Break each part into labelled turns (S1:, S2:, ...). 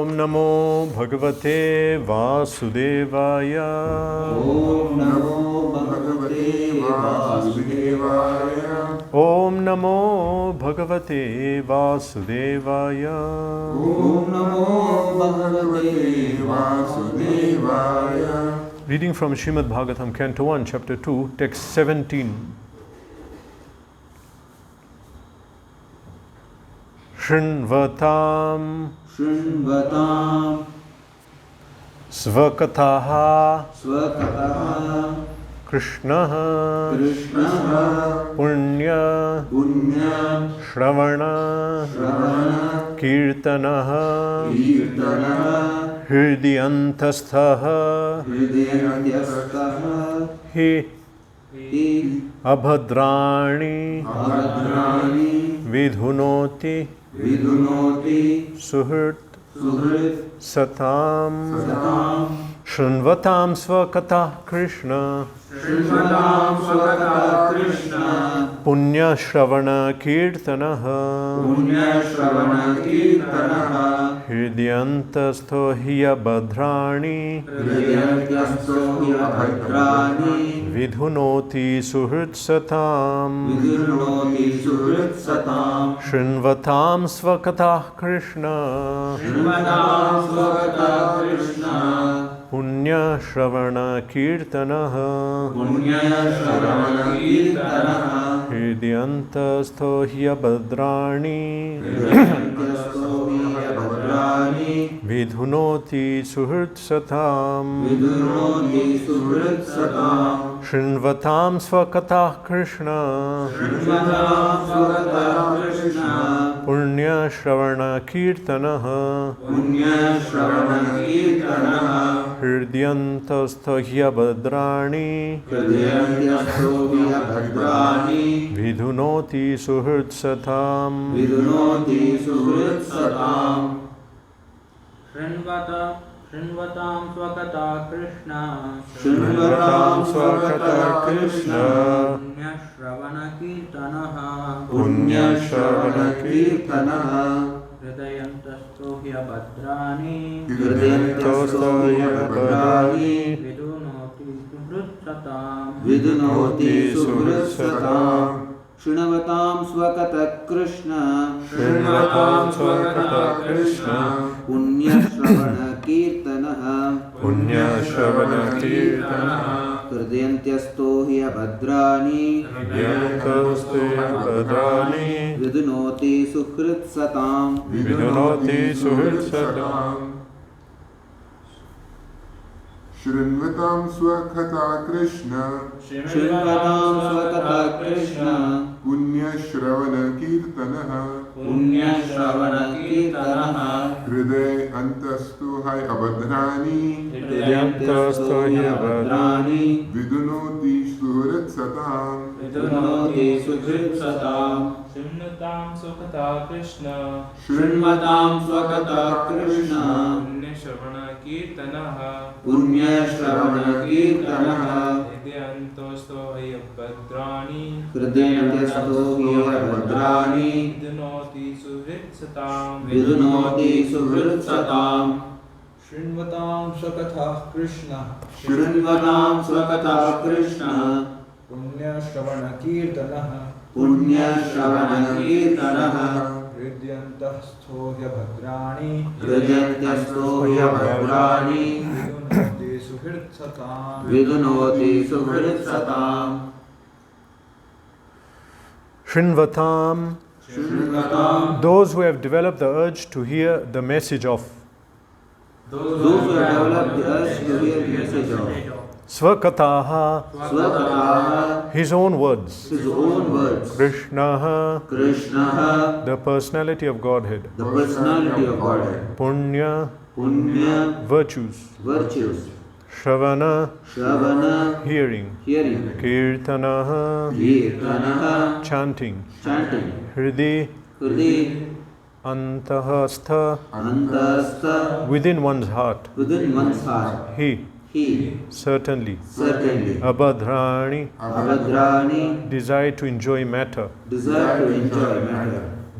S1: Om Namo Bhagavate Vasudevaya.
S2: Om Namo Bhagavate Vasudevaya.
S1: Om Namo Bhagavate Vasudevaya.
S2: Om Namo Bhagavate Vasudevaya.
S1: Reading from Srimad Bhagavatam, Canto 1, Chapter 2, Text 17. Shrinvatam Svakataha Krishnaha Punya Shravana Kirtanaha Hridyantastaha Hi Abhadrani Vidhunoti Suhrit Satam Shrinvatam Svakata Krishna Punya Shravana Kirtanaha Hridyantasto hiya Badrani Vidhunoti Suhrit Satam Shrinvatam Svakata Krishna Punya Shravana Kirtanaha Hridyantasto hiya Badrani Vidhunoti Suhrit Satam Shrinvatam Svakata Krishna Punya Shravana Kirtanaha Hridyantasto hiya Badrani Vidhunoti Suhrit Satam
S3: Shrinvatam Swakata Krishna Punya Shravana Kirtanaha Hridayantasto hiya Badrani Vidhunoti Suhrit Satam
S2: Shrinvatam Swakata Krishna Punya Shravana Kirtanaha Hridyantasto hiya Badrani Vidhunoti Suhrit Satam
S4: Shrinvatam Swakata Krishna Punya Shravana Kirtanaha Hridayantasto hiya Badrani Vidhunoti Suhrit Satam
S3: Shrinvatam Swakata Krishna
S2: Shrinvatam Swakata Krishna
S3: Punya Shravana Kirtanaha
S2: Hridyantasto hiya Badrani
S3: Vidhunoti Suhrit Satam
S2: Shrinvatam Swakata Krishna Punya Shravana Kirtanaha Hridyantasto hiya Badrani Vidhunoti Suhrit Satam
S1: Shrinvatam, those who have developed the urge to hear the message of Svakataha, his own words, Krishna, the personality of Godhead, Punya, virtues, Shravana, hearing, Kirtana, chanting, Hridi, Antahastha, within one's heart, He, certainly, Abhadrani, desire to enjoy matter,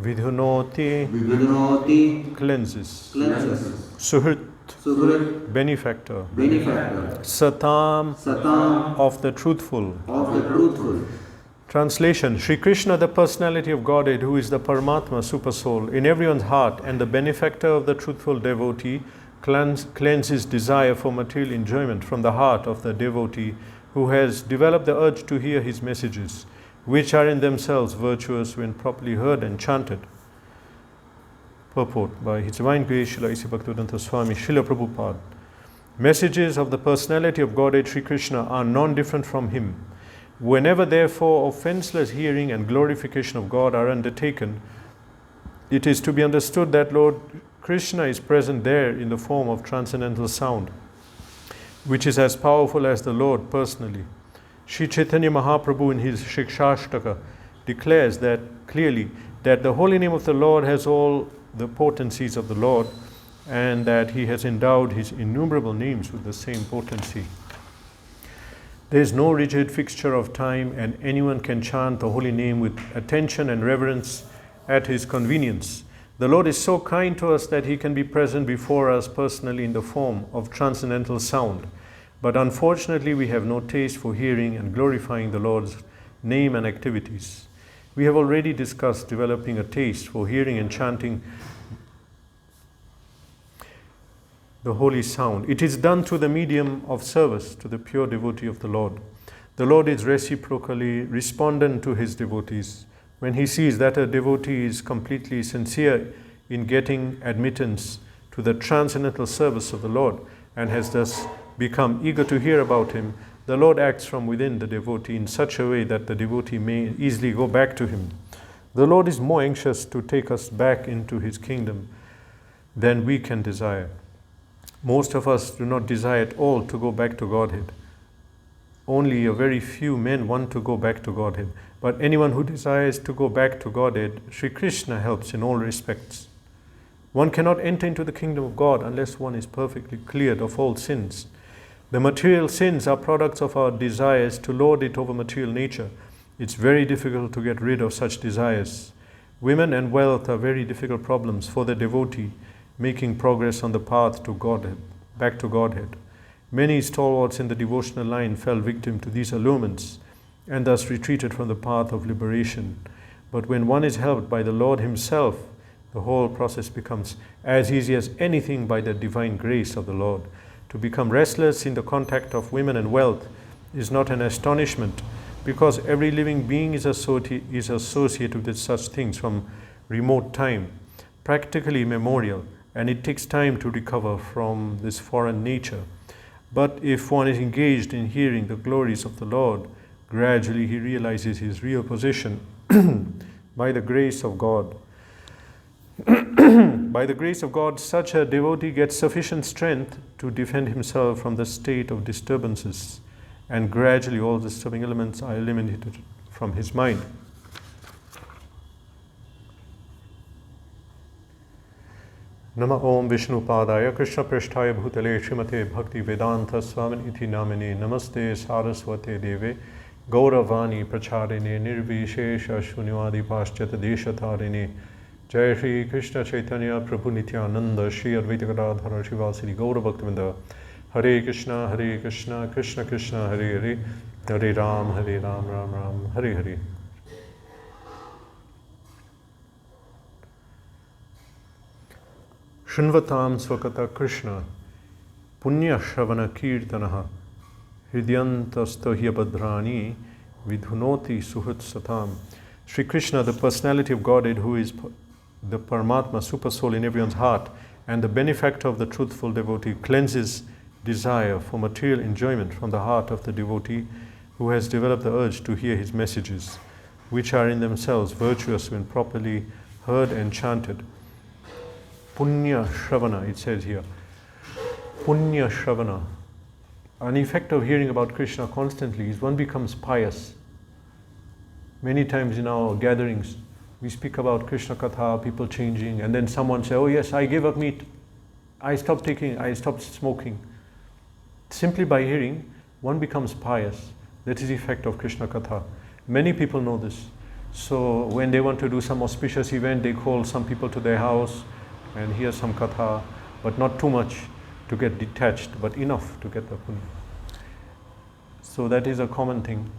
S1: Vidhunoti,
S2: Vidunoti,
S1: cleanses.
S2: cleanses.
S1: Suhrit,
S2: Suhrit,
S1: benefactor.
S2: benefactor.
S1: Satam,
S2: Satam,
S1: of the truthful.
S2: of the truthful.
S1: Translation: Sri Krishna, the personality of Godhead, who is the Paramatma, Supersoul, in everyone's heart, and the benefactor of the truthful devotee, cleanses desire for material enjoyment from the heart of the devotee who has developed the urge to hear his messages, which are in themselves virtuous when properly heard and chanted. Purport by His Divine Grace Srila A.C. Bhaktivedanta Swami Srila Prabhupada. Messages of the personality of Godhead Sri Krishna are non-different from him. Whenever therefore offenseless hearing and glorification of God are undertaken, it is to be understood that Lord Krishna is present there in the form of transcendental sound, which is as powerful as the Lord personally. Sri Chaitanya Mahaprabhu in his Shikshashtaka declares that clearly that the holy name of the Lord has all the potencies of the Lord, and that he has endowed his innumerable names with the same potency. There is no rigid fixture of time, and anyone can chant the holy name with attention and reverence at his convenience. The Lord is so kind to us that he can be present before us personally in the form of transcendental sound. But unfortunately, we have no taste for hearing and glorifying the Lord's name and activities. We have already discussed developing a taste for hearing and chanting the holy sound. It is done through the medium of service to the pure devotee of the Lord. The Lord is reciprocally respondent to his devotees. When he sees that a devotee is completely sincere in getting admittance to the transcendental service of the Lord and has thus become eager to hear about him, the Lord acts from within the devotee in such a way that the devotee may easily go back to him. The Lord is more anxious to take us back into his kingdom than we can desire. Most of us do not desire at all to go back to Godhead. Only a very few men want to go back to Godhead. But anyone who desires to go back to Godhead, Sri Krishna helps in all respects. One cannot enter into the kingdom of God unless one is perfectly cleared of all sins. The material sins are products of our desires to lord it over material nature. It's very difficult to get rid of such desires. Women and wealth are very difficult problems for the devotee making progress on the path to Godhead, back to Godhead. Many stalwarts in the devotional line fell victim to these allurements and thus retreated from the path of liberation. But when one is helped by the Lord himself, the whole process becomes as easy as anything by the divine grace of the Lord. To become restless in the contact of women and wealth is not an astonishment, because every living being is associated with such things from remote time, practically immemorial, and it takes time to recover from this foreign nature. But if one is engaged in hearing the glories of the Lord, gradually he realizes his real position by the grace of God. By the grace of God, such a devotee gets sufficient strength to defend himself from the state of disturbances, and gradually all disturbing elements are eliminated from his mind. Nama Om Vishnu Padaya Krishna Prishtaya Bhutale Srimate Bhakti Vedanta Swamin Iti Namine Namaste Saraswate Deve Gauravani Pracharine Nirvishesha Shunyavadi Paschata Deshatarine Jai Shri Krishna Chaitanya Prabhu Nityananda Shri Advaita Gadadhara Shivasiri Gaura Bhaktivinda Hare Krishna Krishna Krishna Hare Hare Hare Ram Ram Ram Hare Hare. Shrinvatam Swakata Krishna Punya Shravana Kirtanaha Hridyantastohya Bhadrani Vidhunoti Suhut Satam. Sri Krishna, the personality of Godhead, who is the Paramatma, Supersoul in everyone's heart, and the benefactor of the truthful devotee, cleanses desire for material enjoyment from the heart of the devotee who has developed the urge to hear his messages, which are in themselves virtuous when properly heard and chanted. Punya Shravana, it says here. Punya Shravana. An effect of hearing about Krishna constantly is one becomes pious. Many times in our gatherings, we speak about Krishna Katha, people changing, and then someone says, oh yes, I gave up meat. I stopped smoking. Simply by hearing, one becomes pious. That is the effect of Krishna Katha. Many people know this. So when they want to do some auspicious event, they call some people to their house and hear some katha, but not too much to get detached, but enough to get the punya. So that is a common thing.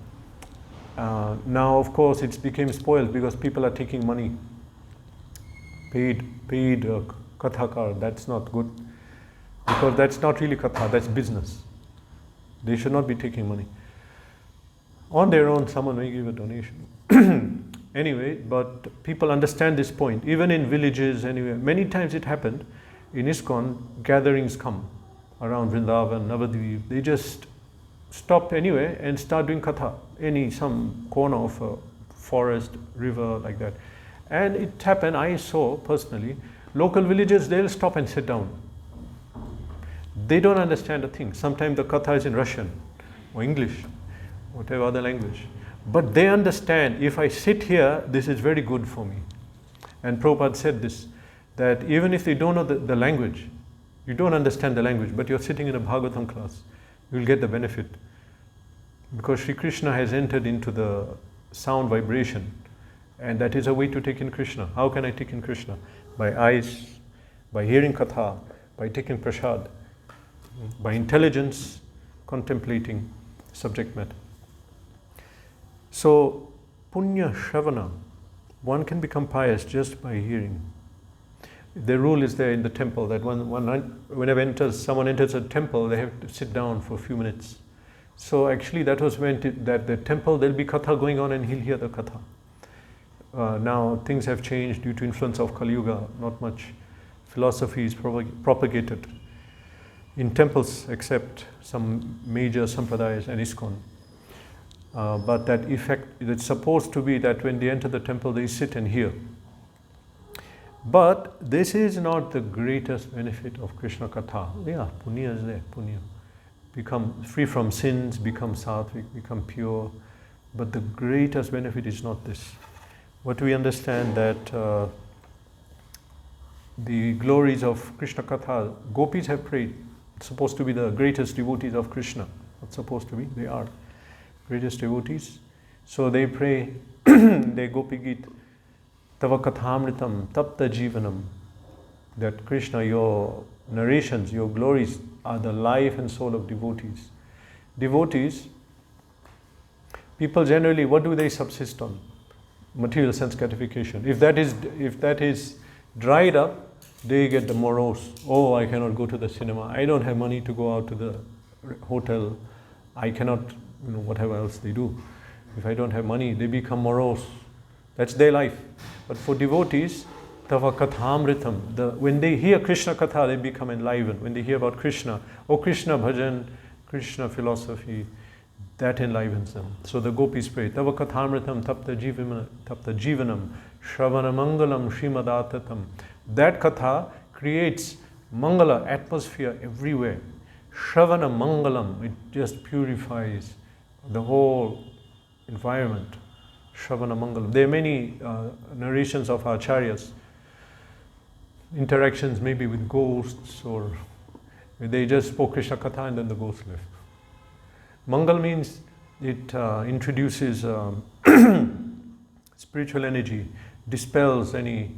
S1: Now, of course, it's became spoiled because people are taking money. Paid kathakar, that's not good. Because that's not really katha, that's business. They should not be taking money. On their own, someone may give a donation. Anyway, but people understand this point. Even in villages, anywhere, many times it happened. In ISKCON, gatherings come around Vrindavan, Navadvip. They just stop anywhere and start doing katha. Some corner of a forest, river, like that. And it happened, I saw personally, local villages, they'll stop and sit down. They don't understand a thing. Sometimes the katha is in Russian or English, whatever other language. But they understand, if I sit here, this is very good for me. And Prabhupada said this, that even if they don't know the language, you don't understand the language, but you're sitting in a Bhagavatam class, you'll get the benefit. Because Sri Krishna has entered into the sound vibration, and that is a way to take in Krishna. How can I take in Krishna? By eyes, by hearing katha, by taking prasad, by intelligence, contemplating subject matter. So, punya shravana, one can become pious just by hearing. The rule is there in the temple that whenever someone enters a temple, they have to sit down for a few minutes. So actually that was meant that the temple, there'll be katha going on and he'll hear the katha. Now things have changed due to influence of Kali Yuga. Not much philosophy is propagated in temples except some major sampradayas and ISKCON. But that effect, it's supposed to be that when they enter the temple, they sit and hear. But this is not the greatest benefit of Krishna Katha. Yeah, punya is there, punya. Become free from sins, become sattvic, become pure. But the greatest benefit is not this. What we understand that the glories of Krishna Katha, gopis have prayed. It's supposed to be the greatest devotees of Krishna. Not supposed to be, they are greatest devotees. So they pray, they gopi git, Tava kathamritam tapta jivanam, that Krishna, your narrations, your glories are the life and soul of devotees. Devotees, people generally, what do they subsist on? Material sense gratification. If that is dried up, they get the morose. Oh, I cannot go to the cinema. I don't have money to go out to the hotel. I cannot, whatever else they do. If I don't have money, they become morose. That's their life. But for devotees, Tava Kathamritam, when they hear Krishna Katha, they become enlivened. When they hear about Krishna, Krishna bhajan, Krishna philosophy, that enlivens them. So the gopis pray, Tava Kathamritam tapta jivanam, Shravana Mangalam Shrimadatatam. That Katha creates Mangala atmosphere everywhere. Shravana Mangalam, it just purifies the whole environment. Shravana Mangalam. There are many narrations of acharyas, interactions maybe with ghosts, or they just spoke Krishna Katha and then the ghost left. Mangal means it introduces spiritual energy, dispels any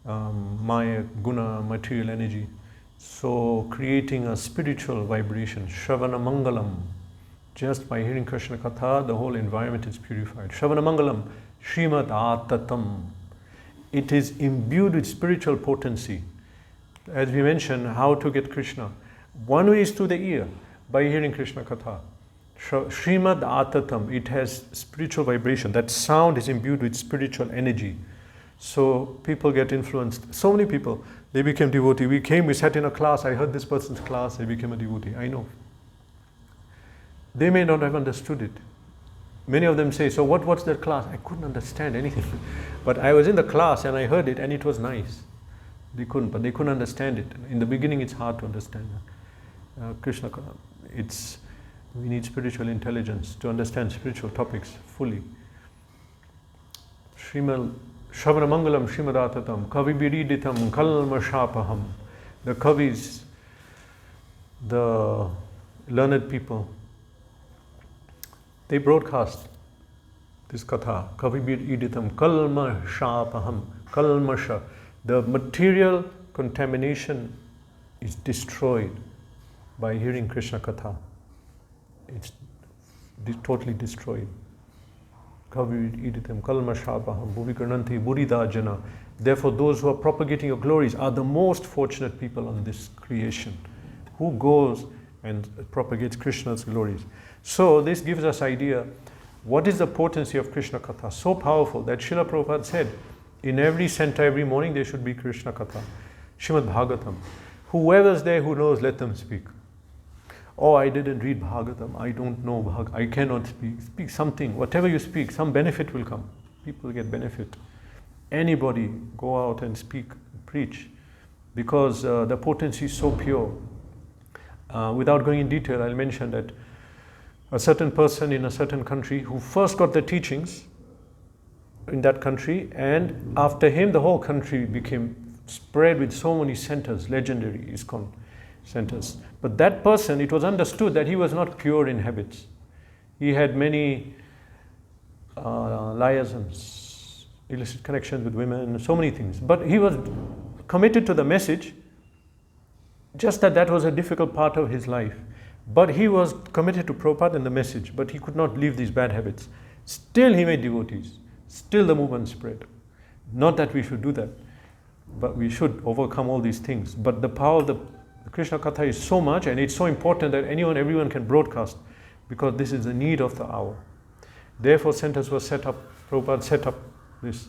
S1: maya, guna, material energy. So creating a spiritual vibration, Shravana Mangalam. Just by hearing Krishna Katha, the whole environment is purified. Shravana Mangalam, Srimad Atatam. It is imbued with spiritual potency. As we mentioned, how to get Krishna. One way is through the ear, by hearing Krishna Katha. Srimad Atatam, it has spiritual vibration. That sound is imbued with spiritual energy. So people get influenced. So many people, they became devotee. We sat in a class, I heard this person's class, they became a devotee. I know. They may not have understood it. Many of them say, so what's their class? I couldn't understand anything. But I was in the class and I heard it and it was nice. They couldn't understand it. In the beginning it's hard to understand. Krishna, we need spiritual intelligence to understand spiritual topics fully. Shravana Mangalam Srimad Kavi Biriditam Kalma Shapaham. The Kavis, the learned people, they broadcast this katha, kavibir iditam kalmashapaham, kalmasha. The material contamination is destroyed by hearing Krishna katha. It's totally destroyed. Kavibir iditam kalmashapaham, bhuvikarnanti buridajana. Therefore, those who are propagating your glories are the most fortunate people on this creation. Who goes and propagates Krishna's glories. So this gives us idea, what is the potency of Krishna Katha? So powerful that Srila Prabhupada said, in every center, every morning, there should be Krishna Katha. Srimad Bhagavatam. Whoever's there who knows, let them speak. Oh, I didn't read Bhagavatam, I don't know Bhagavatam, I cannot speak. Speak something, whatever you speak, some benefit will come. People get benefit. Anybody go out and speak, preach, because the potency is so pure. Without going in detail, I'll mention that a certain person in a certain country who first got the teachings in that country, and after him the whole country became spread with so many centers, legendary ISKCON centers. But that person, it was understood that he was not pure in habits. He had many liaisons, illicit connections with women, so many things. But he was committed to the message, just that was a difficult part of his life. But he was committed to Prabhupada and the message, but he could not leave these bad habits. Still he made devotees. Still the movement spread. Not that we should do that, but we should overcome all these things. But the power of the Krishna Katha is so much, and it's so important that everyone can broadcast, because this is the need of the hour. Therefore centers were set up. Prabhupada set up these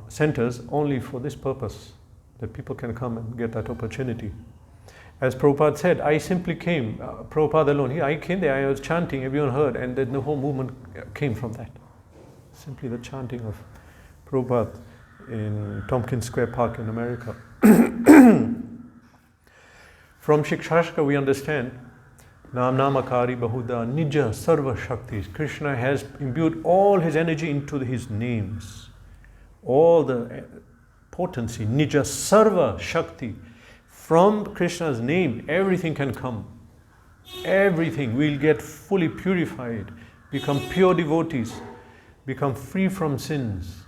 S1: centers only for this purpose, that people can come and get that opportunity. As Prabhupada said, I simply came, Prabhupada alone, I came there, I was chanting, everyone heard, and then the whole movement came from that. Simply the chanting of Prabhupada in Tompkins Square Park in America. From Shikshashka we understand, Nam Namakari Bahuda Nija Sarva Shakti. Krishna has imbued all his energy into his names. All the potency, Nija Sarva Shakti. From Krishna's name, everything can come. Everything. We'll get fully purified, become pure devotees, become free from sins.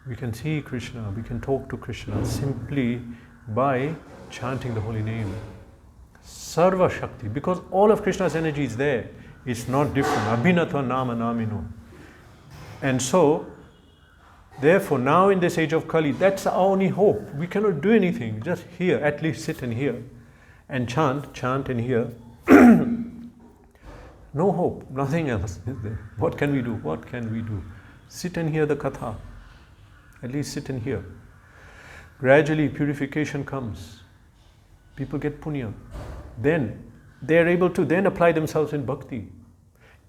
S1: We can see Krishna, we can talk to Krishna simply by chanting the holy name. Sarva Shakti, because all of Krishna's energy is there. It's not different. Abhinatva Nama Namino. And so, therefore, now in this age of Kali, that's our only hope. We cannot do anything, just hear, at least sit and hear. And chant and hear. No hope, nothing else is there. What can we do? What can we do? Sit and hear the katha. At least sit and hear. Gradually purification comes. People get punya. Then they are able to then apply themselves in bhakti.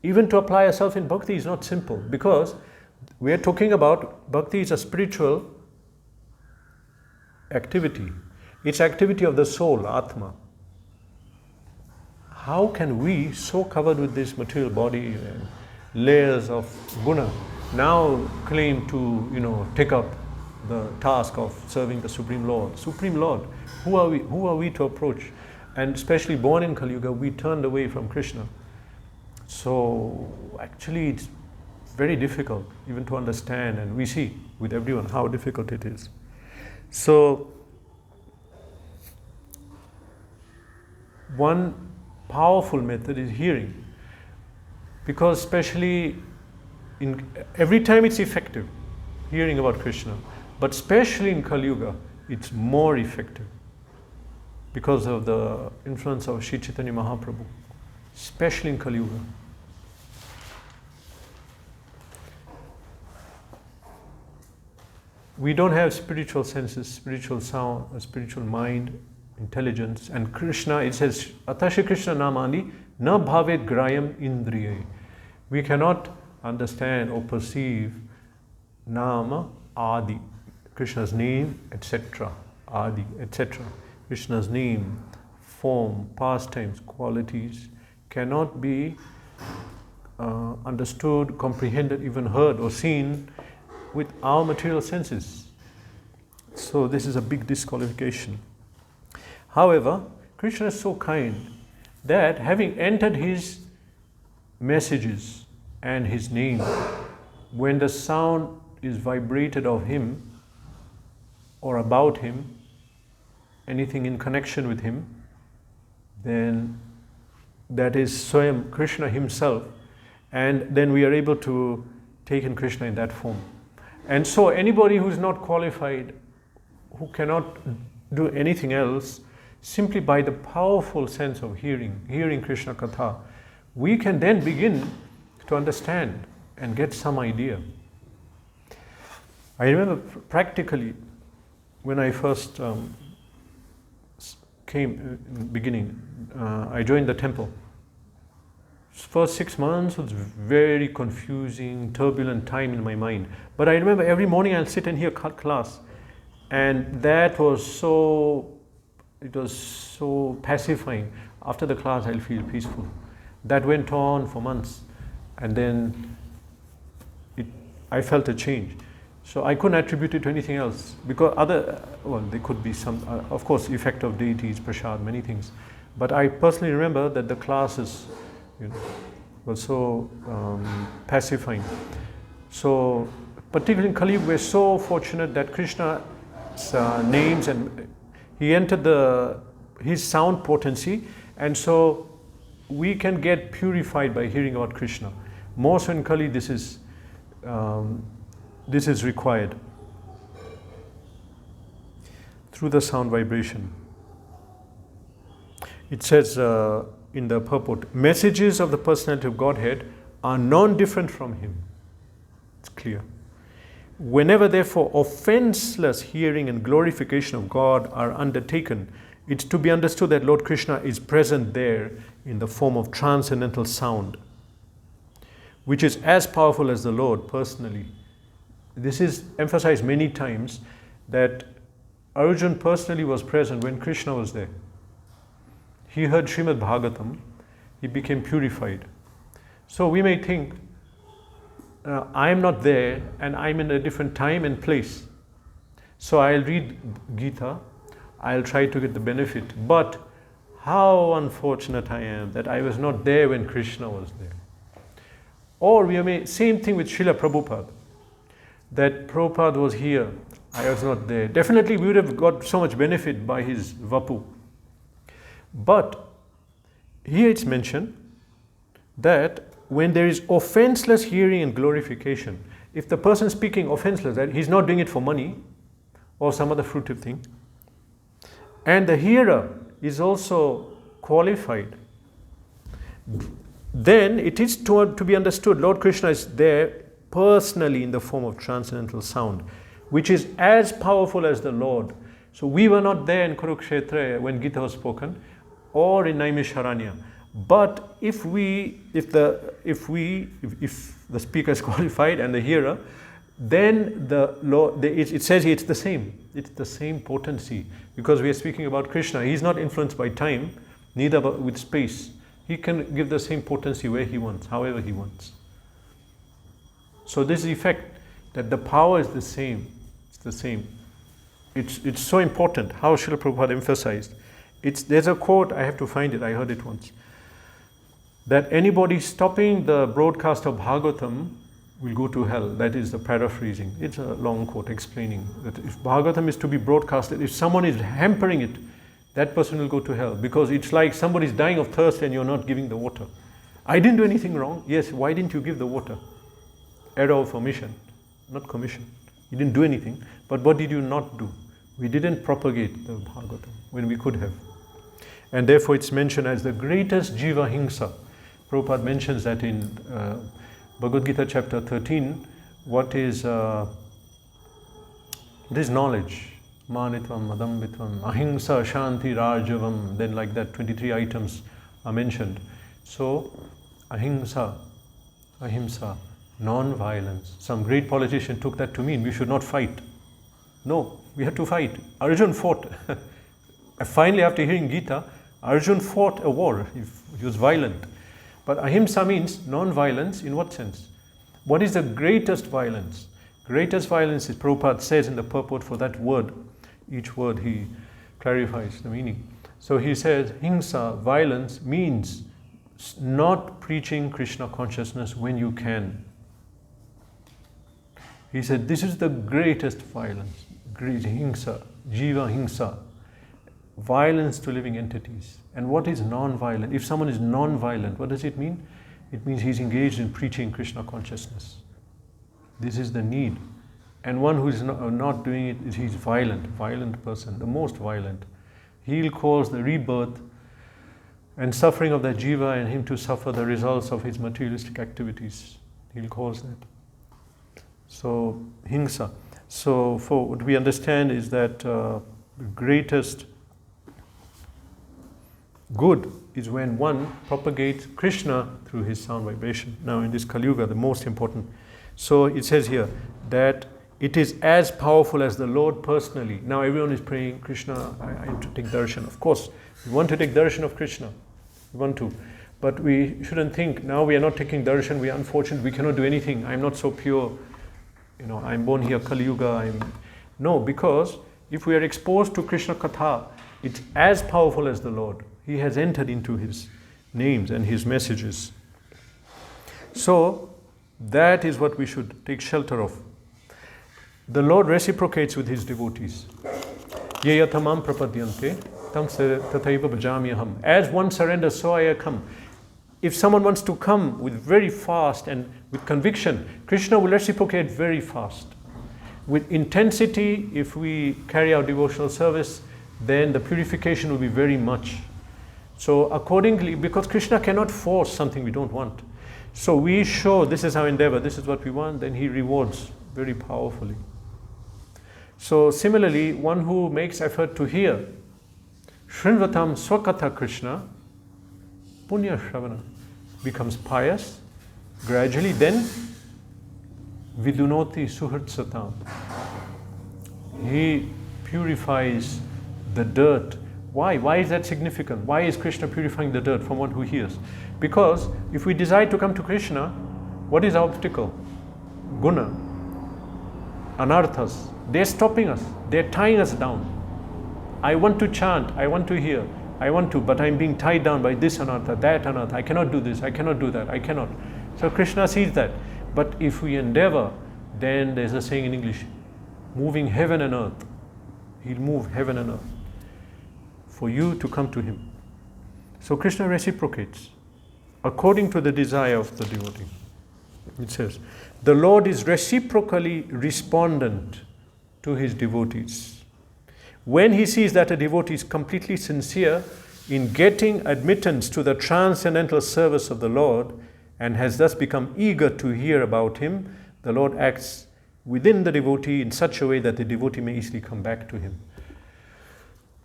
S1: Even to apply ourselves in bhakti is not simple, because we are talking about bhakti is a spiritual activity. It's activity of the soul, Atma. How can we, so covered with this material body and layers of guna, now claim to, take up the task of serving the Supreme Lord? Supreme Lord, who are we? Who are we to approach? And especially born in Kali Yuga, we turned away from Krishna. So actually it's very difficult even to understand, and we see with everyone how difficult it is. So one powerful method is hearing, because especially every time it's effective, hearing about Krishna, but especially in Kali Yuga, it's more effective because of the influence of Sri Chaitanya Mahaprabhu, especially in Kali Yuga. We don't have spiritual senses, spiritual sound, a spiritual mind, intelligence, and Krishna, it says, Atashi Krishna Namani na bhavet grayam indriye. We cannot understand or perceive Nama Adi, Krishna's name, etc. Adi, etc. Krishna's name, form, pastimes, qualities cannot be understood, comprehended, even heard or seen with our material senses. So this is a big disqualification. However, Krishna is so kind that having entered his messages and his name, when the sound is vibrated of him or about him, anything in connection with him, then that is Swayam Krishna himself, and then we are able to take in Krishna in that form. And so anybody who is not qualified, who cannot do anything else, simply by the powerful sense of hearing Krishna Katha, we can then begin to understand and get some idea. I remember practically when I first came in the beginning, I joined the temple. First 6 months was very confusing, turbulent time in my mind. But I remember every morning I'll sit and hear class, and that was so pacifying. After the class, I'll feel peaceful. That went on for months, and then I felt a change. So I couldn't attribute it to anything else, because there could be some, of course, effect of deities, prasad, many things. But I personally remember that the classes, was so pacifying. So, particularly in Kali Yuga, we're so fortunate that Krishna's names, and he entered his sound potency, and so we can get purified by hearing about Krishna. More so in Kali, this is required through the sound vibration. It says in the purport, messages of the personality of Godhead are non-different from him. It's clear. Whenever therefore offenseless hearing and glorification of God are undertaken, it's to be understood that Lord Krishna is present there in the form of transcendental sound, which is as powerful as the Lord personally. This is emphasized many times, that Arjuna personally was present when Krishna was there. He heard Srimad Bhagavatam, he became purified. So we may think, I am not there and I'm in a different time and place. So I'll read Gita, I'll try to get the benefit. But how unfortunate I am that I was not there when Krishna was there. Or we may, same thing with Srila Prabhupada, that Prabhupada was here, I was not there. Definitely we would have got so much benefit by his Vapu. But here it's mentioned that when there is offenseless hearing and glorification, if the person speaking offenseless, that he's not doing it for money or some other fruitive thing, and the hearer is also qualified, then it is to be understood Lord Krishna is there personally in the form of transcendental sound, which is as powerful as the Lord. So we were not there in Kurukshetra when Gita was spoken, or in Naimisharanya. But if the speaker is qualified and the hearer, then it says it's the same. It's the same potency, because we are speaking about Krishna. He's not influenced by time, neither with space. He can give the same potency where he wants, however he wants. So this is the effect, that the power is the same. It's the same. It's so important how Srila Prabhupada emphasized. There's a quote, I have to find it, I heard it once, that anybody stopping the broadcast of Bhagavatam will go to hell. That is the paraphrasing. It's a long quote explaining that if Bhagavatam is to be broadcasted, if someone is hampering it, that person will go to hell, because it's like somebody is dying of thirst and you're not giving the water. I didn't do anything wrong. Yes, why didn't you give the water? Error of omission, not commission. You didn't do anything, but what did you not do? We didn't propagate the Bhagavatam when we could have. And therefore it's mentioned as the greatest jiva hingsa. Prabhupada mentions that in Bhagavad Gita chapter 13, what is this knowledge? Manitvam, Madambitvam, Ahimsa, Shanti, Rajavam, then like that 23 items are mentioned. So, Ahimsa, non-violence. Some great politician took that to mean we should not fight. No, we had to fight. Arjuna fought. Finally, after hearing Gita, Arjuna fought a war. He was violent. But ahimsa means non-violence in what sense? What is the greatest violence? Greatest violence is, Prabhupada says in the purport for that word. Each word he clarifies the meaning. So he says, hingsa, violence, means not preaching Krishna consciousness when you can. He said, this is the greatest violence, great hingsa, jiva hingsa, violence to living entities. And what is non-violent? If someone is non-violent, what does it mean? It means he's engaged in preaching Krishna consciousness. This is the need. And one who is not doing it, he's violent person, the most violent. He'll cause the rebirth and suffering of that jiva and him to suffer the results of his materialistic activities. He'll cause that. So, hingsa. So, for what we understand is that the greatest good is when one propagates Krishna through his sound vibration. Now, in this Kali Yuga, the most important. So, it says here that it is as powerful as the Lord personally. Now, everyone is praying, Krishna, I am to take darshan. Of course, we want to take darshan of Krishna. We want to. But we shouldn't think, now we are not taking darshan, we are unfortunate, we cannot do anything. I'm not so pure. I'm born here, Kali Yuga. No, because if we are exposed to Krishna Katha, it's as powerful as the Lord. He has entered into his names and his messages. So, that is what we should take shelter of. The Lord reciprocates with his devotees. Ye yatamam prapadyante tam tathaiva bhajamyaham. As one surrenders, so I come. If someone wants to come with very fast and with conviction, Krishna will reciprocate very fast. With intensity, if we carry out devotional service, then the purification will be very much. So accordingly, because Krishna cannot force something we don't want. So we show this is our endeavor, this is what we want, then he rewards very powerfully. So similarly, one who makes effort to hear, Shrinvatam Swakatha Krishna, Punya Shravana, becomes pious, gradually then Vidunoti Suhrit Satam. He purifies the dirt. Why? Why is that significant? Why is Krishna purifying the dirt from one who hears? Because if we decide to come to Krishna, what is our obstacle? Guna, anarthas. They're stopping us. They're tying us down. I want to chant, I want to hear, I want to, but I'm being tied down by this anartha, that anartha. I cannot do this, I cannot do that, I cannot. So Krishna sees that. But if we endeavor, then there's a saying in English, moving heaven and earth. He'll move heaven and earth for you to come to him. So Krishna reciprocates according to the desire of the devotee. It says, the Lord is reciprocally respondent to his devotees. When he sees that a devotee is completely sincere in getting admittance to the transcendental service of the Lord and has thus become eager to hear about him, the Lord acts within the devotee in such a way that the devotee may easily come back to him.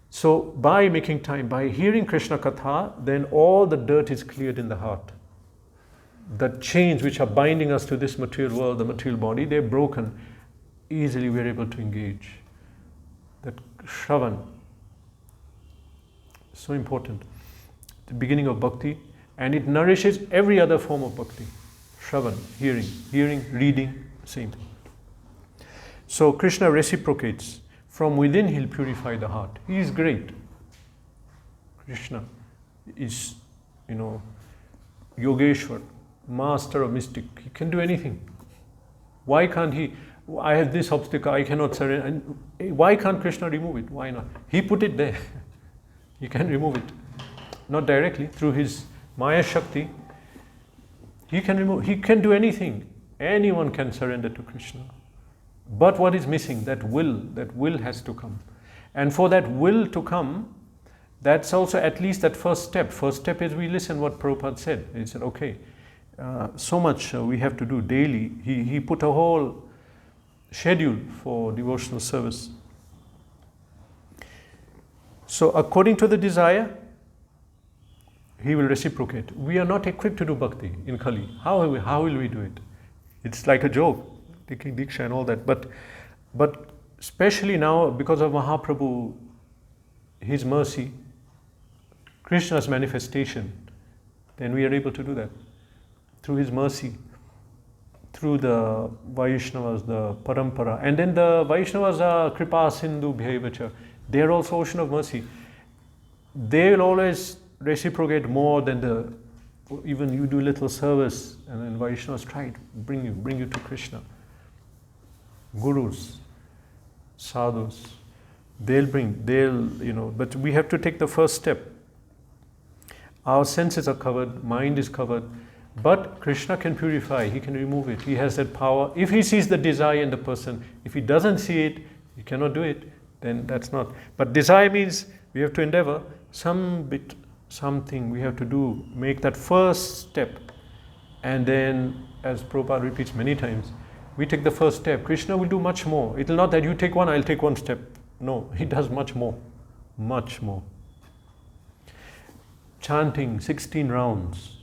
S1: So by making time, by hearing Krishna Katha, then all the dirt is cleared in the heart. The chains which are binding us to this material world, the material body, they're broken. Easily we're able to engage. That Shravan, so important. The beginning of bhakti, and it nourishes every other form of bhakti. Shravan, hearing, reading, same thing. So Krishna reciprocates. From within he'll purify the heart. He is great. Krishna is, Yogeshwar, master of mystic. He can do anything. Why can't he? I have this obstacle, I cannot surrender. And why can't Krishna remove it? Why not? He put it there. He can remove it. Not directly, through his Maya Shakti. He can remove, he can do anything. Anyone can surrender to Krishna. But what is missing? That will has to come. And for that will to come, that's also at least that first step. First step is we listen what Prabhupada said. He said, okay, so much we have to do daily. He put a whole schedule for devotional service. So according to the desire, he will reciprocate. We are not equipped to do bhakti in Kali. How will we do it? It's like a joke, taking Diksha and all that. But especially now, because of Mahaprabhu, his mercy, Krishna's manifestation, then we are able to do that. Through his mercy, through the Vaishnavas, the Parampara. And then the Vaishnavas are Kripa Sindhu Bhaivacha. They are also ocean of mercy. They will always reciprocate more than the even you do little service, and then Vaishnavas try to bring you to Krishna. Gurus, sadhus, but we have to take the first step. Our senses are covered, mind is covered, but Krishna can purify, he can remove it. He has that power. If he sees the desire in the person, if he doesn't see it, he cannot do it, then that's not. But desire means we have to endeavor something we have to do, make that first step. And then, as Prabhupada repeats many times, we take the first step. Krishna will do much more. It will not that you take one, I'll take one step. No, he does much more. Much more. Chanting 16 rounds,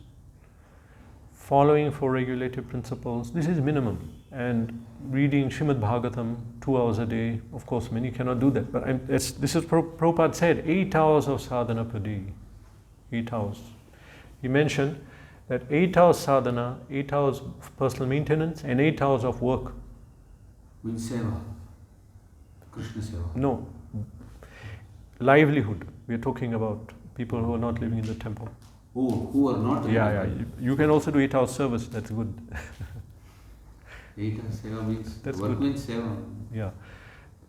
S1: following 4 regulative principles, this is minimum. And reading Srimad Bhagavatam 2 hours a day, of course many cannot do that, but this is Prabhupada said, 8 hours of sadhana per day. 8 hours. He mentioned that 8 hours sadhana, 8 hours of personal maintenance, and 8 hours of work.
S2: Means seva. Krishna seva.
S1: No. Livelihood. We are talking about people who are not living in the temple.
S2: Oh, who are not?
S1: Yeah. You can also do 8 hours service, that's good.
S2: 8 hours seva means,
S1: That's
S2: work
S1: good.
S2: means seva.
S1: Yeah.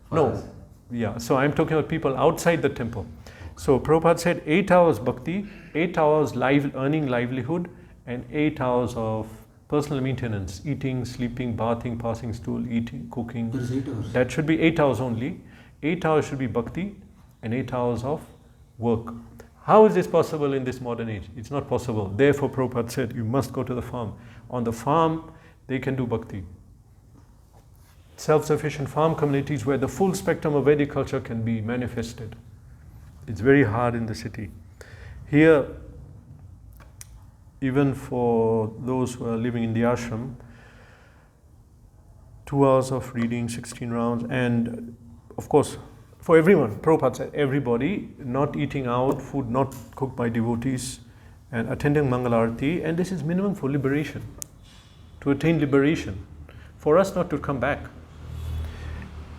S2: For
S1: No.
S2: us.
S1: Yeah. So I'm talking about people outside the temple. So Prabhupada said 8 hours bhakti, 8 hours earning livelihood, and 8 hours of personal maintenance, eating, sleeping, bathing, passing stool, eating, cooking.
S2: There is 8 hours.
S1: That should be 8 hours only. 8 hours should be bhakti and 8 hours of work. How is this possible in this modern age? It's not possible. Therefore Prabhupada said you must go to the farm. On the farm they can do bhakti. Self-sufficient farm communities where the full spectrum of Vedic culture can be manifested. It's very hard in the city. Here, even for those who are living in the ashram, 2 hours of reading, 16 rounds, and of course, for everyone, Prabhupada said, everybody, not eating out, food not cooked by devotees, and attending Mangalarti, and this is minimum for liberation, to attain liberation, for us not to come back.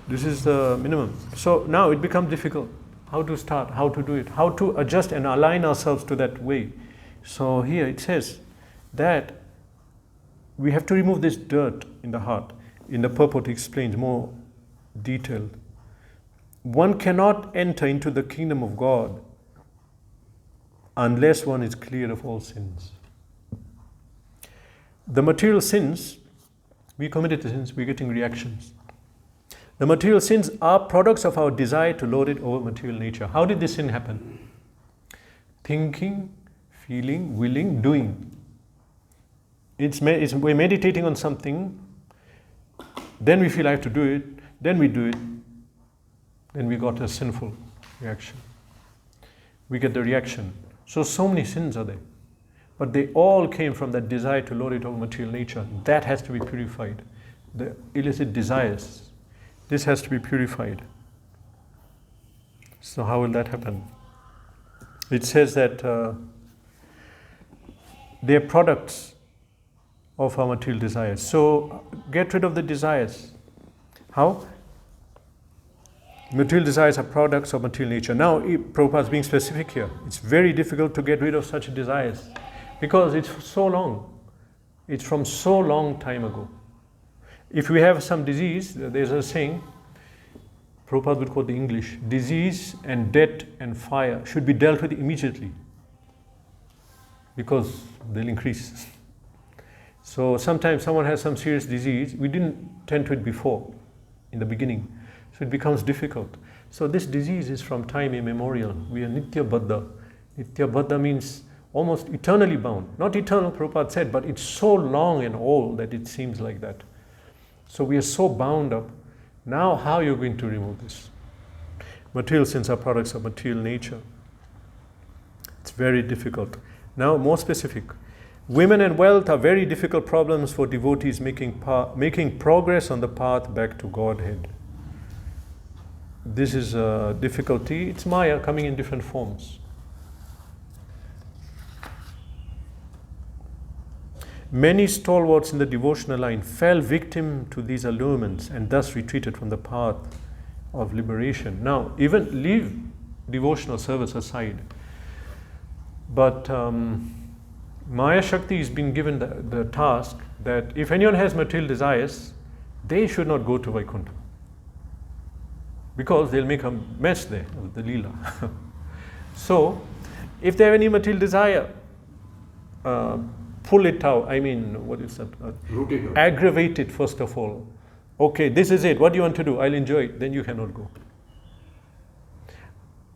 S1: This is the minimum. So now it becomes difficult. How to start, how to do it, how to adjust and align ourselves to that way. So here it says that we have to remove this dirt in the heart. In the purport it explains more detailed. One cannot enter into the kingdom of God unless one is clear of all sins. The material sins, we committed the sins, we're getting reactions. The material sins are products of our desire to lord it over material nature. How did this sin happen? Thinking, feeling, willing, doing. We're meditating on something, then we feel I have to do it, then we do it, then we got a sinful reaction. We get the reaction. So many sins are there. But they all came from that desire to lord it over material nature. That has to be purified. The illicit desires. This has to be purified. So how will that happen? It says that they are products of our material desires. So get rid of the desires. How? Material desires are products of material nature. Now, Prabhupada is being specific here. It's very difficult to get rid of such desires because it's so long. It's from so long time ago. If we have some disease, there's a saying, Prabhupada would quote the English, disease and debt and fire should be dealt with immediately because they'll increase. So sometimes someone has some serious disease, we didn't tend to it before, in the beginning. So it becomes difficult. So this disease is from time immemorial. We are Nitya Baddha. Nitya Baddha means almost eternally bound. Not eternal, Prabhupada said, but it's so long and old that it seems like that. So we are so bound up. Now how are you going to remove this? Material sins are products of material nature. It's very difficult. Now more specific. Women and wealth are very difficult problems for devotees making progress on the path back to Godhead. This is a difficulty. It's Maya coming in different forms. Many stalwarts in the devotional line fell victim to these allurements and thus retreated from the path of liberation. Now, even leave devotional service aside, but Maya Shakti is being given the task that if anyone has material desires, they should not go to Vaikuntha. Because they'll make a mess there of the Leela. So, if they have any material desire, pull it out. I mean, what is that?
S2: Root it out.
S1: Aggravate it first of all. Okay, this is it. What do you want to do? I'll enjoy it. Then you cannot go.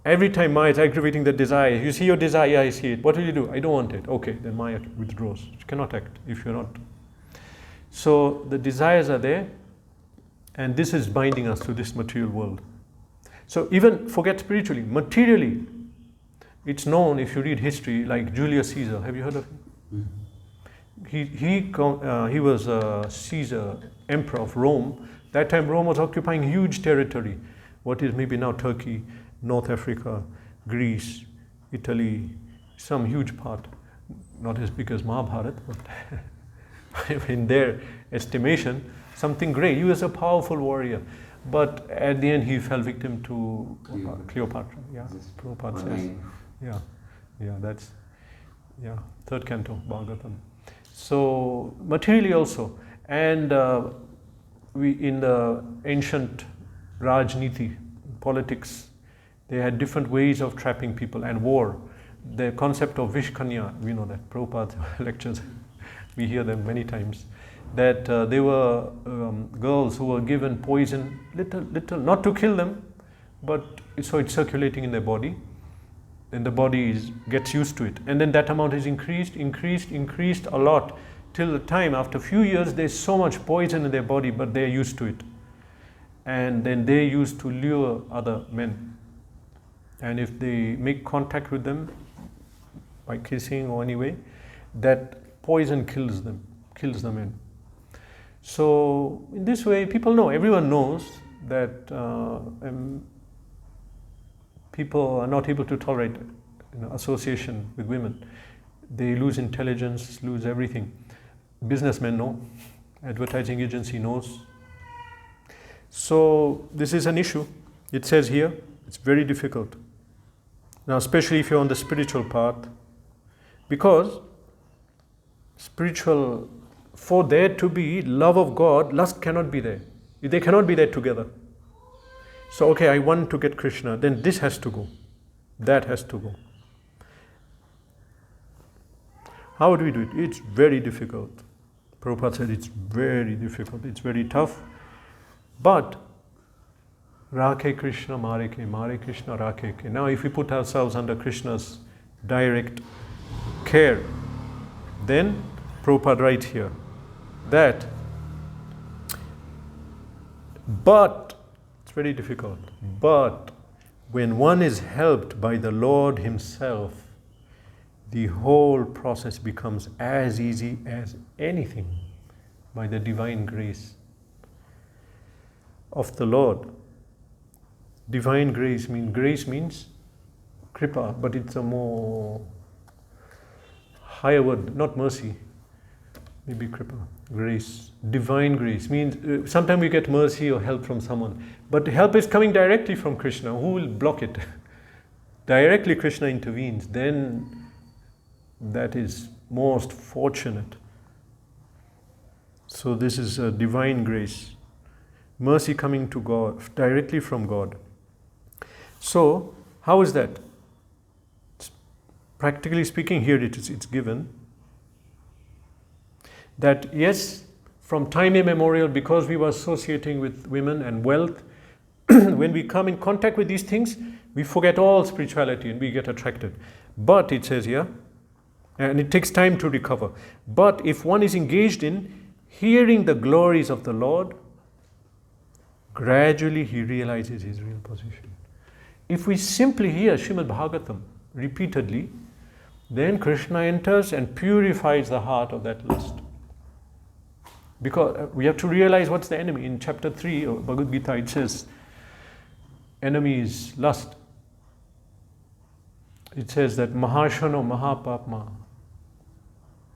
S1: Every time Maya is aggravating the desire, you see your desire, yeah, I see it. What will you do? I don't want it. Okay, then Maya withdraws. You cannot act if you're not. So the desires are there, and this is binding us to this material world. So even forget spiritually, materially, it's known if you read history, like Julius Caesar. Have you heard of him? He was Caesar, emperor of Rome. That time Rome was occupying huge territory. What is maybe now Turkey, North Africa, Greece, Italy, some huge part. Not as big as Mahabharata, but in their estimation, something great. He was a powerful warrior. But at the end, he fell victim to Cleopatra. Yeah, Prabhupada says. Third canto, Bhagavatam. So, materially also. And we in the ancient Rajniti, politics, they had different ways of trapping people, and war. The concept of Vishkanya, we know that, Prabhupada lectures, we hear them many times, that they were girls who were given poison, little, not to kill them, but so it's circulating in their body, then the body gets used to it. And then that amount is increased a lot, till the time, after a few years, there's so much poison in their body, but they're used to it. And then they used to lure other men. And if they make contact with them by kissing or any way, that poison kills the men. So in this way, people know, everyone knows that people are not able to tolerate association with women. They lose intelligence, lose everything. Businessmen know, advertising agency knows. So this is an issue. It says here, it's very difficult. Now, especially if you're on the spiritual path, because spiritual, for there to be love of God, lust cannot be there. They cannot be there together. So, okay, I want to get Krishna, then this has to go. That has to go. How do we do it? It's very difficult. Prabhupada said it's very difficult, it's very tough. But Rakhe Krishna, Mare Krishna, Rakhe Ke. Now if we put ourselves under Krishna's direct care, then Prabhupada writes here that, but, it's very difficult, but when one is helped by the Lord Himself, the whole process becomes as easy as anything by the divine grace of the Lord. Divine grace means kripa, but it's a more higher word, not mercy, maybe kripa, grace. Divine grace means sometimes we get mercy or help from someone, but help is coming directly from Krishna. Who will block it? Directly Krishna intervenes, then that is most fortunate. So this is a divine grace. Mercy coming to God, directly from God. So, how is that? Practically speaking, here it's given that yes, from time immemorial, because we were associating with women and wealth, when we come in contact with these things, we forget all spirituality and we get attracted. But it says here, and it takes time to recover. But if one is engaged in hearing the glories of the Lord, gradually he realizes his real position. If we simply hear Srimad Bhagavatam repeatedly, then Krishna enters and purifies the heart of that lust. Because we have to realize what's the enemy. In chapter 3 of Bhagavad Gita, it says, enemy is lust. It says that Mahashana Mahapapma.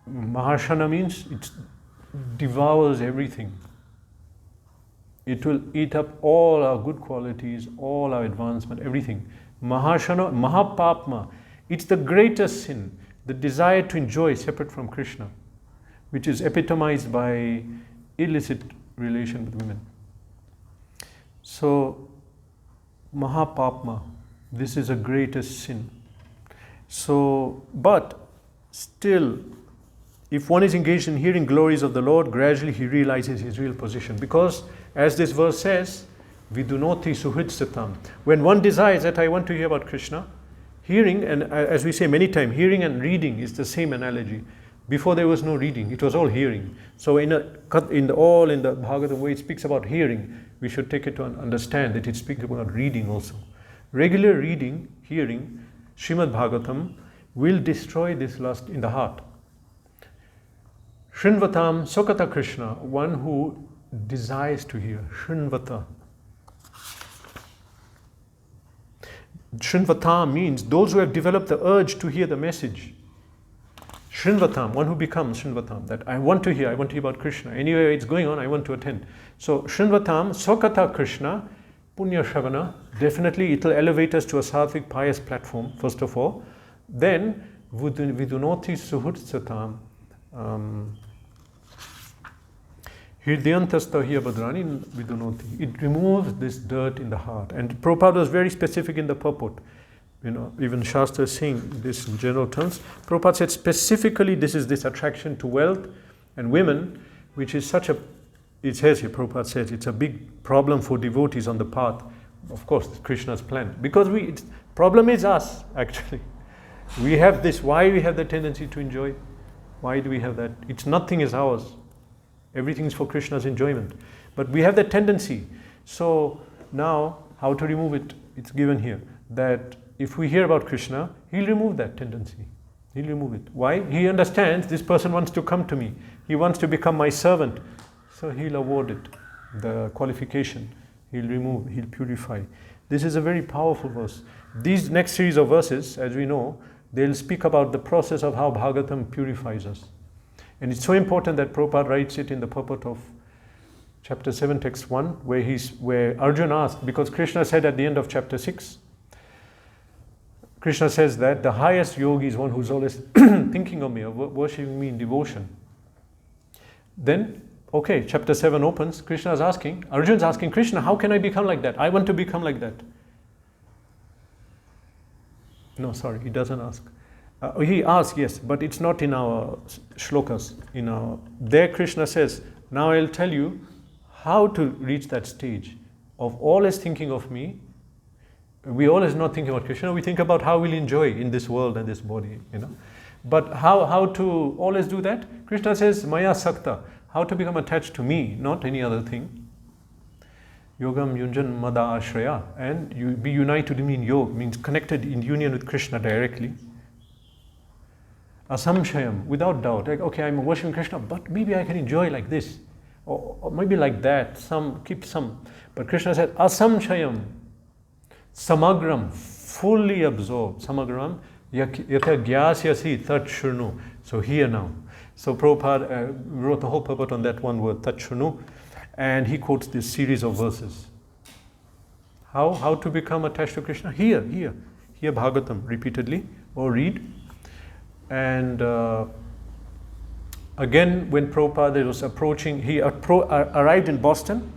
S1: Mahashana means it devours everything. It will eat up all our good qualities, all our advancement, everything. Mahashana, Mahapapma. It's the greatest sin. the desire to enjoy separate from Krishna, which is epitomized by illicit relation with women. So, Mahapapma, this is a greatest sin. So, but still, if one is engaged in hearing glories of the Lord, gradually he realizes his real position. Because, as this verse says, vidunoti suhritsatam. When one desires that I want to hear about Krishna, hearing, and as we say many times, hearing and reading is the same analogy. Before there was no reading, it was all hearing. So in the Bhagavatam way it speaks about hearing, we should take it to understand that it speaks about reading also. Regular reading, hearing, Srimad Bhagavatam will destroy this lust in the heart. Shrinvatam Sokata Krishna, one who desires to hear. Shrinvata. Shrinvata means those who have developed the urge to hear the message. Shrinvatam, one who becomes Shrinvatam, that I want to hear about Krishna. Anywhere it's going on, I want to attend. So Shrinvatam, Sokata Krishna, Punya Shavana, definitely it will elevate us to a sattvic pious platform, first of all. Then, Vidunoti Suhurtsatam, Hirdyantastahiya Badrani Vidunoti. It removes this dirt in the heart. And Prabhupada was very specific in the purport. You know, even Shastra is saying this in general terms. Prabhupada said specifically this is this attraction to wealth and women, which is such a, it says here, Prabhupada says, it's a big problem for devotees on the path. Of course, Krishna's plan. Because problem is us, actually. We have this, why we have the tendency to enjoy? Why do we have that? It's nothing is ours. Everything is for Krishna's enjoyment. But we have that tendency. So now, how to remove it? It's given here. That if we hear about Krishna, he'll remove that tendency. He'll remove it. Why? He understands this person wants to come to me. He wants to become my servant. So he'll award it, the qualification. He'll remove, he'll purify. This is a very powerful verse. These next series of verses, as we know, they'll speak about the process of how Bhagavatam purifies us. And it's so important that Prabhupada writes it in the purport of chapter 7, text 1, where Arjuna asked, because Krishna said at the end of chapter 6, Krishna says that the highest yogi is one who's always thinking of me, or worshipping me in devotion. Then, okay, chapter 7 opens, Krishna is asking, Arjuna's asking, Krishna, how can I become like that? I want to become like that. No, sorry, he doesn't ask. He asks, yes, but it's not in our shlokas. There Krishna says, now I'll tell you how to reach that stage of always thinking of me. We always not think about Krishna, we think about how we'll enjoy in this world and this body, But how to always do that? Krishna says, Maya Sakta, how to become attached to me, not any other thing. Yogam Yunjan Mada Ashraya, and you be united in yoga, means connected in union with Krishna directly. Asamshayam, without doubt, like, okay, I'm worshiping Krishna, but maybe I can enjoy like this, or maybe like that, keep some. But Krishna said, Asamshayam, Samagram, fully absorbed. Samagram, Yatha Gyasyasi Tat Shurnu. So here now. So Prabhupada wrote the whole purport on that one word, Tat Shurnu, and he quotes this series of verses. How to become attached to Krishna? Here Bhagavatam repeatedly, or read. And again, when Prabhupada was approaching, he arrived in Boston.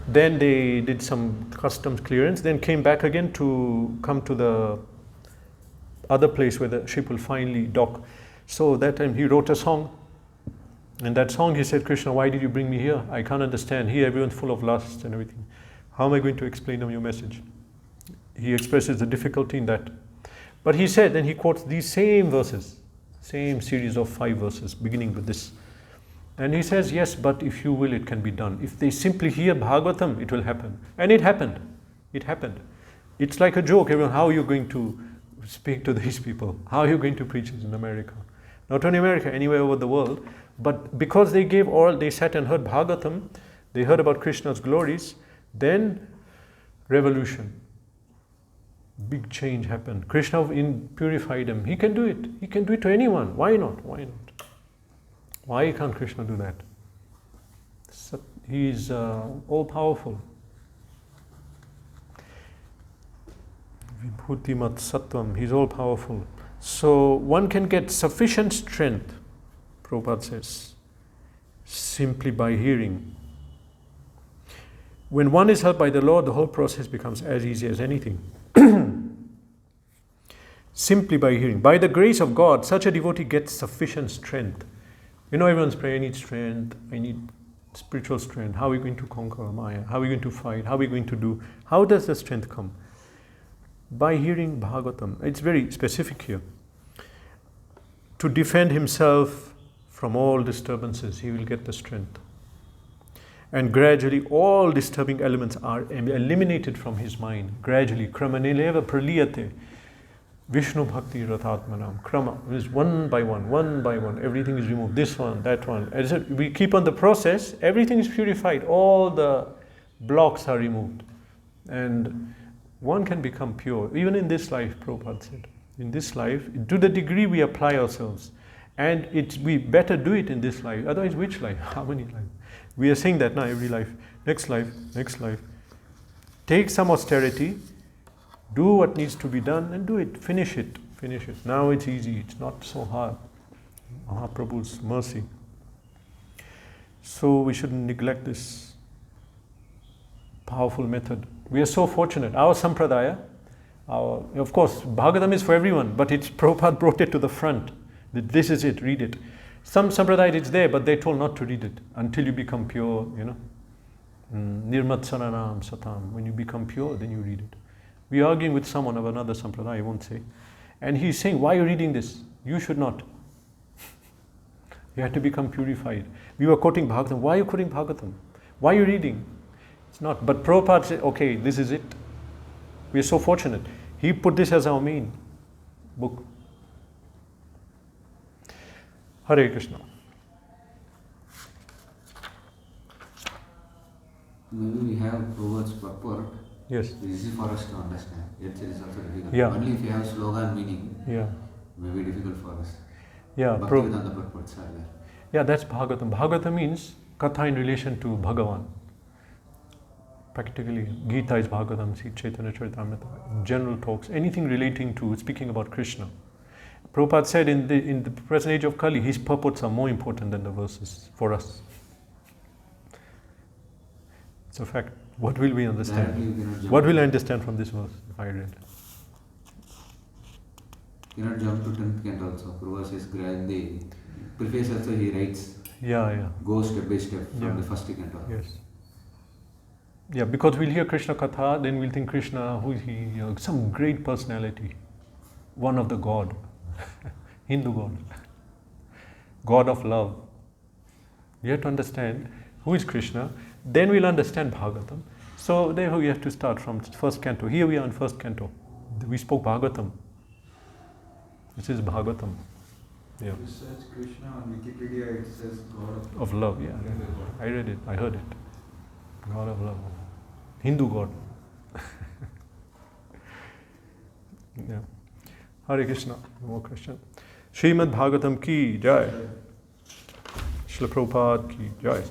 S1: Then they did some customs clearance, then came back again to come to the other place where the ship will finally dock. So that time he wrote a song. And that song he said, Krishna, why did you bring me here? I can't understand. Here everyone's full of lust and everything. How am I going to explain them your message? He expresses the difficulty in that. But he said, then he quotes these same verses, same series of 5 verses, beginning with this. And he says, yes, but if you will, it can be done. If they simply hear Bhagavatam, it will happen. And it happened. It happened. It's like a joke. Everyone, how are you going to speak to these people? How are you going to preach this in America? Not only America, anywhere over the world. But because they sat and heard Bhagavatam, they heard about Krishna's glories, then revolution. Big change happened. Krishna purified him. He can do it. He can do it to anyone. Why not? Why not? Why can't Krishna do that? He is all-powerful. Vibhuti mat sattvam. He's all-powerful. So one can get sufficient strength, Prabhupada says, simply by hearing. When one is helped by the Lord, the whole process becomes as easy as anything. Simply by hearing. By the grace of God, such a devotee gets sufficient strength. You know, everyone's praying, I need strength, I need spiritual strength. How are we going to conquer Maya? How are we going to fight? How are we going to do? How does the strength come? By hearing Bhagavatam. It's very specific here. To defend himself from all disturbances, he will get the strength. And gradually all disturbing elements are eliminated from his mind. Gradually, kramanileva praliyate, Vishnu bhakti rathatmanam. Krama is one by one, everything is removed. This one, that one. As we keep on the process, everything is purified. All the blocks are removed. And one can become pure. Even in this life, Prabhupada said. In this life, to the degree we apply ourselves. And we better do it in this life. Otherwise, which life? How many lives? We are saying that now, every life. Next life, next life. Take some austerity, do what needs to be done and do it. Finish it. Finish it. Now it's easy. It's not so hard. Mahaprabhu's mercy. So we shouldn't neglect this powerful method. We are so fortunate. Our sampradaya, of course, Bhagavatam is for everyone, but it's Prabhupada brought it to the front. That this is it, read it. Some sampradaya it's there, but they're told not to read it until you become pure, you know. Nirmatsaranam satam. When you become pure, then you read it. We are arguing with someone of another sampradaya, I won't say. And he's saying, why are you reading this? You should not. You have to become purified. We were quoting Bhagavatam. Why are you quoting Bhagavatam? Why are you reading? It's not. But Prabhupada said, okay, this is it. We are so fortunate. He put this as our main book. Hare Krishna.
S2: Maybe we have proverbs purport.
S1: Yes.
S2: It's easy for us to understand. Yet it is also difficult.
S1: Yeah.
S2: Only if you have slogan meaning,
S1: Yeah.
S2: may be difficult for us.
S1: Yeah.
S2: Bhaktivedanta purports are there.
S1: Yeah, that's Bhagavatam. Bhagavatam means Katha in relation to Bhagavan. Practically, Gita is Bhagavatam, see Chaitanya Charitamrita, general talks, anything relating to speaking about Krishna. Prabhupada said in the present age of Kali, his purports are more important than the verses for us. It's a fact. What will we understand? What will I understand from this verse if I read?
S2: You cannot jump to 10th canto also. Prabhupada says, in the preface also he writes, go step by step from the first canto.
S1: Yes. Yeah, because we'll hear Krishna Katha, then we'll think Krishna, who is he? Some great personality. One of the God. Hindu God. God of love. We have to understand who is Krishna. Then we'll understand Bhagavatam. So therefore we have to start from first canto. Here we are in first canto. We spoke Bhagavatam. This is Bhagavatam. Yeah.
S5: You search Krishna on Wikipedia, it says God
S1: of love. Yeah, I read it. I heard it. God of love. Hindu God. Yeah. Hare Krishna. No more question. Srimad Bhagavatam ki jai. Srila Prabhupada ki jai.